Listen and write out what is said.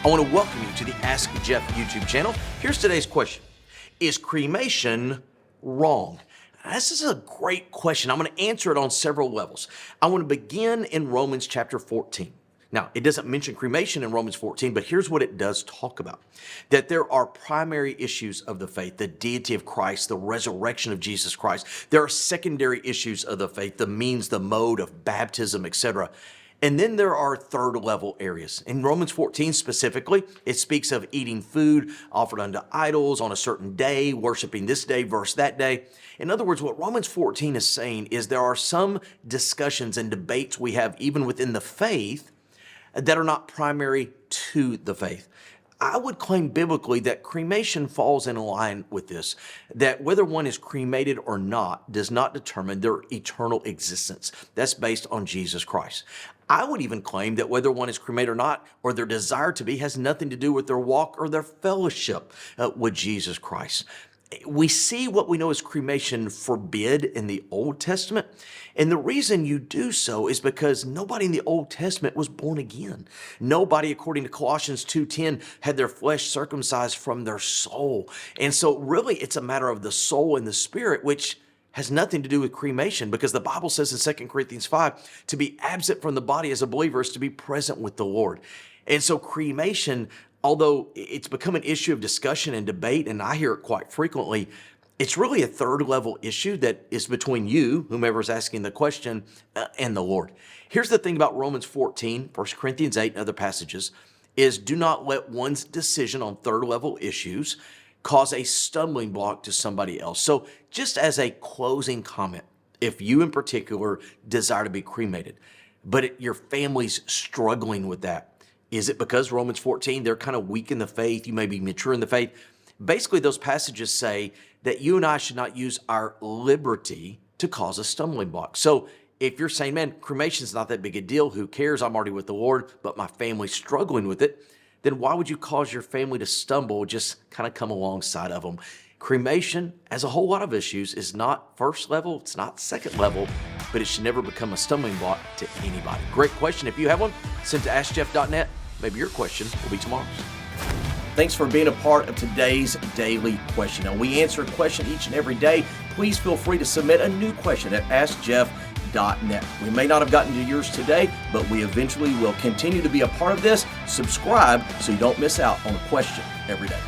I want to welcome you to the Ask Jeff YouTube channel. Here's today's question. Is cremation wrong? This is a great question. I'm going to answer it on several levels. I want to begin in Romans chapter 14. Now, it doesn't mention cremation in Romans 14, but here's what it does talk about. That there are primary issues of the faith, the deity of Christ, the resurrection of Jesus Christ. There are secondary issues of the faith, the means, the mode of baptism, etc. And then there are third level areas. In Romans 14 specifically, it speaks of eating food offered unto idols on a certain day, worshiping this day versus that day. In other words, what Romans 14 is saying is there are some discussions and debates we have even within the faith that are not primary to the faith. I would claim biblically that cremation falls in line with this, that whether one is cremated or not does not determine their eternal existence. That's based on Jesus Christ. I would even claim that whether one is cremated or not, or their desire to be, has nothing to do with their walk or their fellowship with Jesus Christ. We see what we know as cremation forbid in the Old Testament. And the reason you do so is because nobody in the Old Testament was born again. Nobody, according to Colossians 2:10, had their flesh circumcised from their soul. And so really it's a matter of the soul and the spirit, which has nothing to do with cremation, because the Bible says in 2 Corinthians 5, to be absent from the body as a believer is to be present with the Lord. And so cremation, although it's become an issue of discussion and debate, and I hear it quite frequently, it's really a third level issue that is between you, whomever's asking the question, and the Lord. Here's the thing about Romans 14, 1 Corinthians 8, and other passages, is do not let one's decision on third level issues cause a stumbling block to somebody else. So just as a closing comment, if you in particular desire to be cremated, but your family's struggling with that, is it because Romans 14, they're kind of weak in the faith, you may be mature in the faith? Basically, those passages say that you and I should not use our liberty to cause a stumbling block. So if you're saying, man, cremation's not that big a deal, who cares? I'm already with the Lord, but my family's struggling with it, then why would you cause your family to stumble? Just kind of come alongside of them. Cremation, as a whole lot of issues, is not first level, it's not second level, but it should never become a stumbling block to anybody. Great question. If you have one, send to askjeff.net. Maybe your question will be tomorrow's. Thanks for being a part of today's daily question. Now, we answer a question each and every day. Please feel free to submit a new question at askjeff.net. We may not have gotten to yours today, but we eventually will continue to be a part of this. Subscribe so you don't miss out on a question every day.